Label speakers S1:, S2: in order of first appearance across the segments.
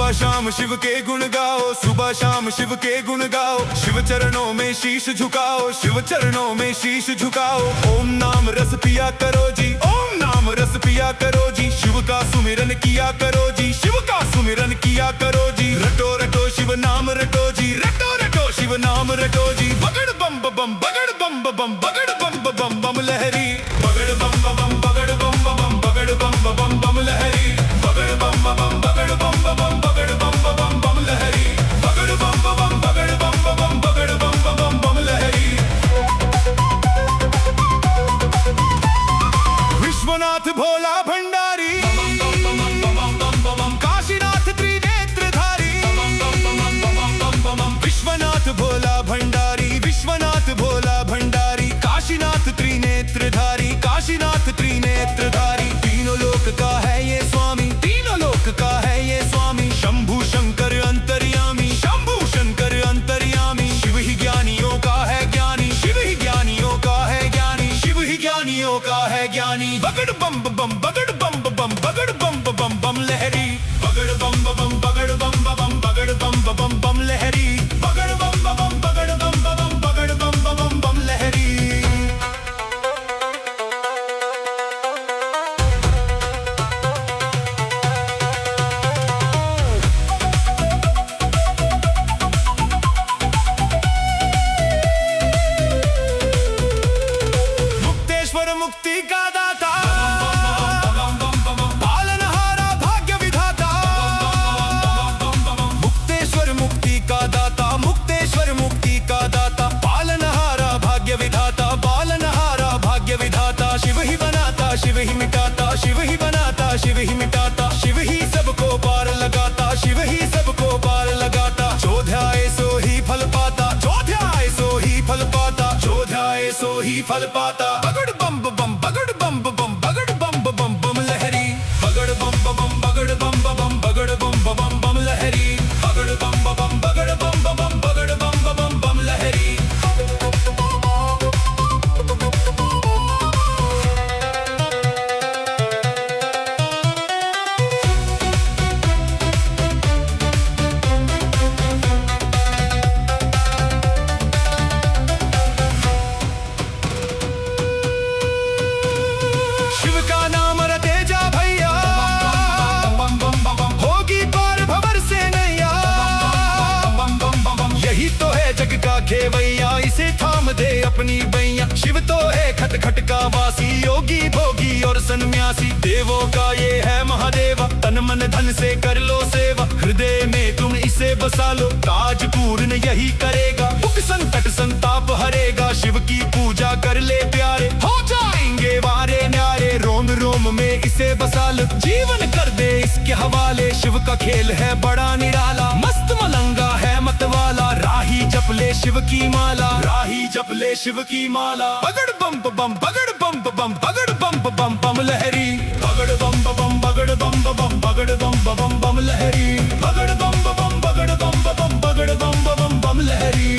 S1: सुबह शाम शिव के गुण गाओ, सुबह शाम शिव के गुण गाओ। शिव चरणों में शीश झुकाओ, शिव चरणों में शीश झुकाओ। ओम नाम रस पिया करो जी, ओम नाम रस पिया करो जी। शिव का सुमिरन किया करो जी, शिव का सुमिरन किया करो जी। रटो रटो शिव नाम रटो जी, रटो रटो शिव नाम रटो जी। बगड़ बम बम बगड़ बम बम बगड़ बम बम बम लहरी। बगड़ बम बम बगड़ बम बम बगड़ बम बम बम लहरी। बगड़ बम बम बगड़ बम बम बगड़ बम बम बम लहरी। बगड़ बम बम बगड़ बम बम बगड़ बम बम बम लहरी। विश्वनाथ भोला भंडारी, काशीनाथ त्रिनेत्रधारी। विश्वनाथ भोला भंडारी, विश्वनाथ भोला भंडारी। काशीनाथ त्रिनेत्रधारी, काशीनाथ त्रिनेत्रधारी। तीनों लोक का है ये स्वामी, तीनों लोक का है ये स्वामी। शंभु शंकर अंतर्यामी, शंभु शंकर अंतर्यामी। शिव ही ज्ञानियों का है ज्ञानी, शिव ही ज्ञानियों का है ज्ञानी। शिव ही ज्ञानियों का है ज्ञानी। बगड़ बम बम बगड़ बम बम बगड़ बम बम बम लहरी। बगड़ बम बम बगड़ बम बम बगड़ बम बम बम लहरी। बगड़ बम बम बगड़ बम बम बगड़ बम बम बम लहरी। मुक्तेश्वर मुक्ति का दाता, पालनहारा भाग्य विधाता। मुक्तेश्वर मुक्ति का दाता, मुक्तेश्वर मुक्ति का दाता। पालनहारा भाग्य विधाता, पालनहारा भाग्य विधाता। शिव ही बनाता, शिव ही मिटाता, शिव ही बनाता, शिव ही मिटाता। शिव ही सबको पार लगाता, शिव ही सबको पार लगाता। जो ध्याए सो ही फल पाता, जो ध्याए सो ही फल पाता, जो ध्याए सो ही फल पाता। बगड़ बम बम बगड़ बम बम बगड़ बम बम बम लहरी। बगड़ बम बम बगड़ बम बम बगड़ बम बम बम लहरी। बगड़ बम बम बगड़ बम बम बगड़ बम बम बम लहरी। शिव का नाम रटे जा भैया, होगी पार भंवर से नैया। यही तो है जग का खेवैया, इसे थाम दे अपनी बैया। शिव तो है खट खट का वासी, योगी भोगी और सन्यासी। देवों का ये है महादेवा, तन मन धन से कर लो सेवा। हृदय में तुम इसे बसा लो, काज पूर्ण यही करेगा। दुख संकट संताप हरेगा, शिव की पूजा कर ले प्यारे। हो जाएंगे वारे न्यारे, रोम रोम में इसे बसा लो। जीवन कर दे इसके हवाले, शिव का खेल है बड़ा निराला। मस्त मलंगा है मतवाला, राही जप ले शिव की माला। राही जप ले शिव की माला। बगड़ बम बम बगड़ बम बम बगड़ बम बम बम लहरी। बगड़ बम बम बगड़ बम बम बगड़ बम बम बम लहरी। बगड़ बम बम बगड़ बम बम बगड़ बम बम बम लहरी।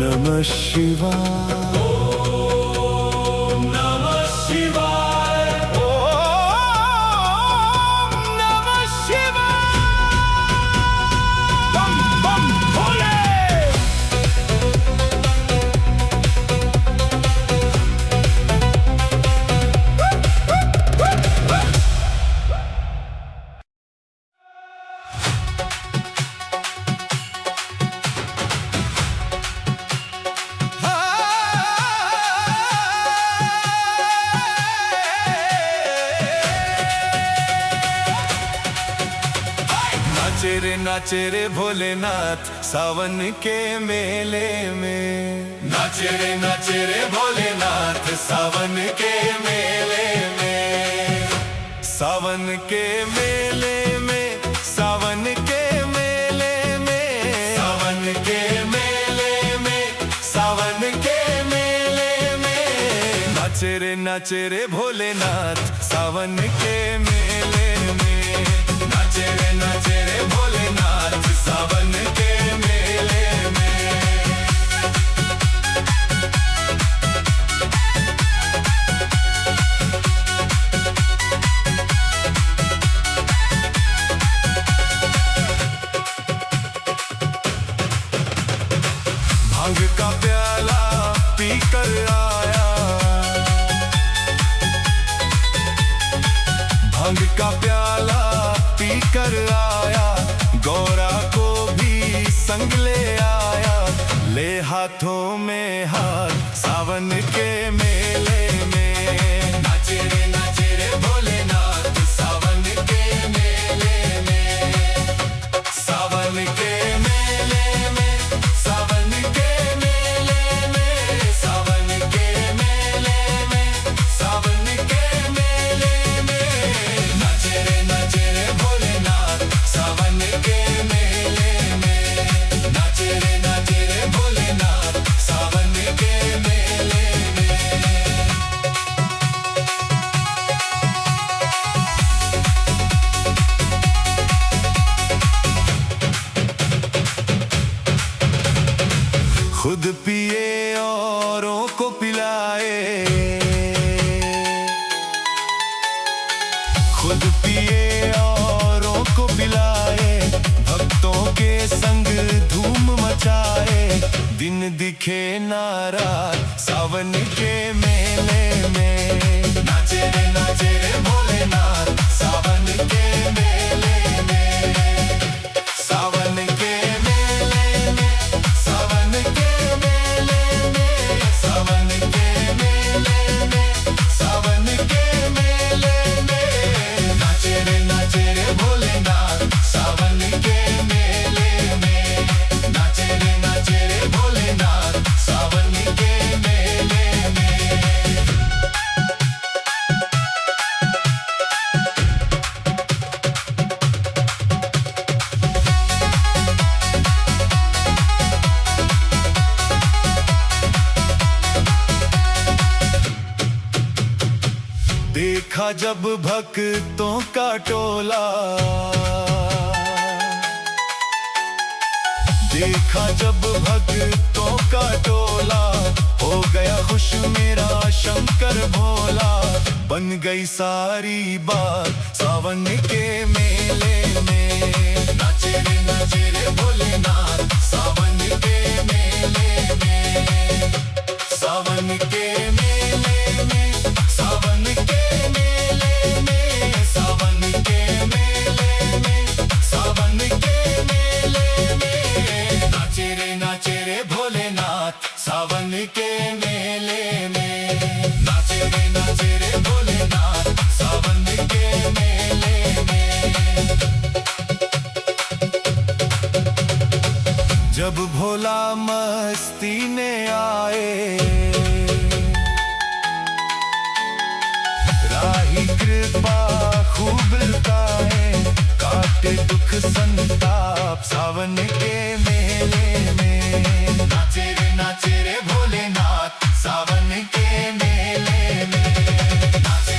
S1: नमः शिवाय, ओम नमः शिवाय, ओम नमः शिवाय। बम बम भोले। नाचे रे भोलेनाथ सावन के मेले में। नाचे रे भोलेनाथ सावन के मेले में। सावन के मेले में, सावन के मेले में। सावन के मेले में, सावन के मेले में। नाचे रे भोलेनाथ सावन के मेले में। नाचे रे कर आया, गौरा को भी संग ले आया। ले हाथों में हाथ सावन के मेले में, नाचे रे भोलेनाथ सावन के मेले में। सावन के मेले में, सावन के मेले में, सावन के मेले में, सावन के मेले में। नाचे रे भोलेनाथ सावन के मेले में, नाचे रे भोलेनाथ सावन के मेले में। खुद पिए औरों को पिलाए, खुद पिए औरों को पिलाए, भक्तों के संग धूम मचाए। दिन दिखे ना रात सावन के मेले में, नाचे रे भोलेनाथ सावन के मेले में। सावन के मेले में, सावन के मेले में, सावन के मेले में, सावन के मेले में। नाचे रे भोलेनाथ सावन के मेले में, नाचे रे भोलेनाथ सावन के मेले में। देखा जब भक्तों का टोला, देखा जब भक्तों का टोला, हो गया खुश मेरा शंकर भोला। बन गई सारी बात सावन के मेले में, नाचे रे भोलेनाथ सावन के मेले में। सावन के मेले में, सावन के मेले में, सावन के मेले में, सावन के मेले में। नाचे रे भोलेनाथ सावन के मेले में, नाचे रे भोलेनाथ सावन के मेले में। जब भोला मस्ती ने आए, राही कृपा खूब लुटाए, काटे दुख संताप सावन के मेले में। नाचे रे भोलेनाथ सावन के मेले में, नाचे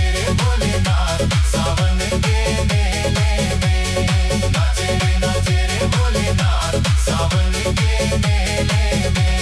S1: रे भोलेनाथ सावन के मेले में। नाचे रे भोलेनाथ सावन के मेले में।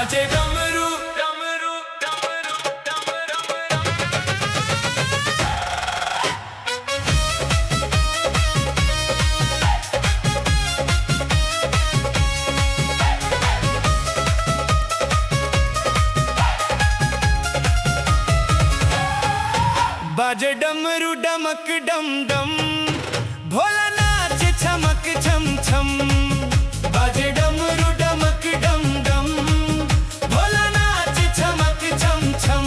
S1: बाजे डमरू डमरू डमरू डमरू बाजे डमरू डमक डम डम भोला नाच छमक छम छम बाजे डमरू डमक डम डम भोला नाच छमक छम छम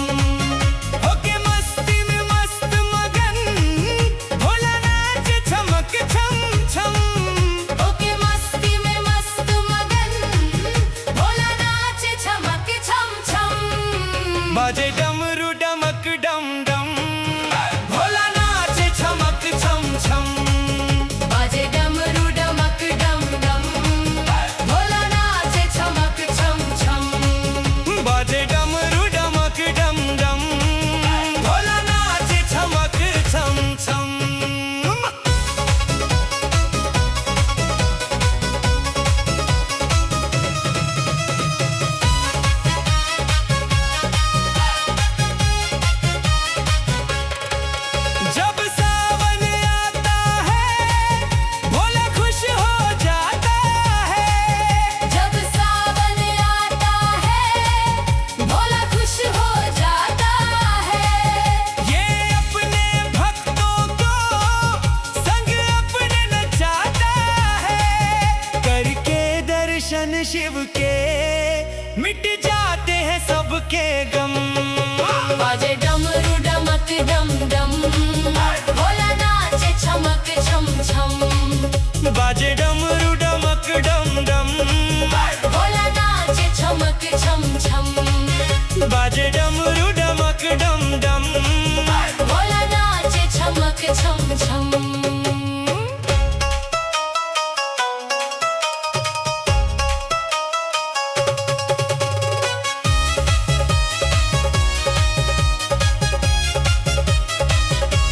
S1: होके मस्ती में मस्त मगन भोला नाच छमक छम छम
S2: होके मस्ती में मस्त मगन भोला नाच छमक छम छम
S1: बाजे डमरू डमक डम डम भोला नाच छमक छम छम
S2: बाजे डमरू डमक डम डम भोला नाच छमक छम छम
S1: बाजे डमरू डमक डम डम भोला नाच छमक छम छम जब सावन आता है भोला खुश हो जाता है
S2: जब सावन आता है भोला खुश हो जाता है
S1: ये अपने भक्तों को संग अपने नचाता है करके दर्शन शिव के मिट जाते हैं सबके गम
S2: बाजे डमरू डमक डम डम भोला नाच छमक छम छम
S1: बाजे डमरू डमक डम डम
S2: भोला नाच छमक छम छम
S1: बाजे डमरू डमक डम डम
S2: भोला नाच छमक छम छम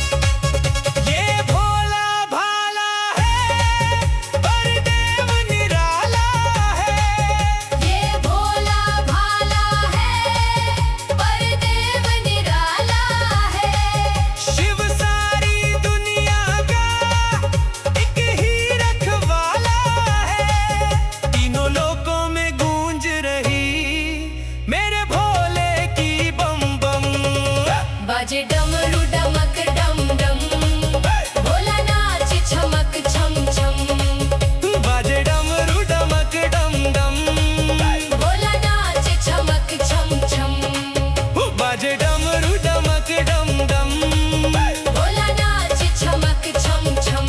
S1: ये भोला भाला है पर देव निराला है
S2: ये भोला भाला है पर देव निराला है
S1: शिव सारी दुनिया का एक ही रखवाला है तीनों लोकों में गूंज रही मेरे भोले की बम बम
S2: बाजे डमरू डमक डम डम भोला नाच छमक छम छम
S1: बाजे डमरू डमक डम डम
S2: भोला नाच छमक छम छम
S1: बाजे डमरू डमक डम डम
S2: भोला नाच छमक छम छम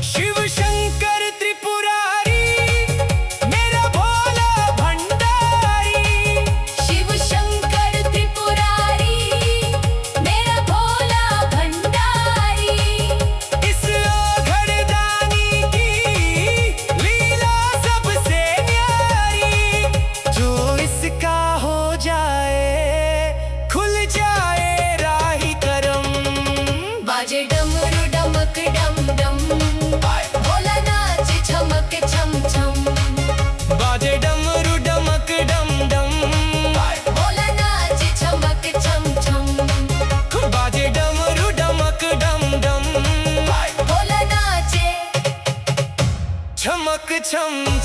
S1: शिव शंकर त्रिपुरारी मेरा भोला भंडारी
S2: शिव शंकर त्रिपुरारी मेरा भोला भंडारी
S1: इस ओघड़दानी की लीला सबसे न्यारी जो इसका हो जाए खुल जाए राही करम
S2: बाजे डमरू डमक डम डम भोला नाच छमक छम छम
S1: बाजे डमरू डमक डम डम
S2: भोला नाच छमक छम छम
S1: बाजे डमरू डमक डम डम
S2: भोला नाचे
S1: छमक छम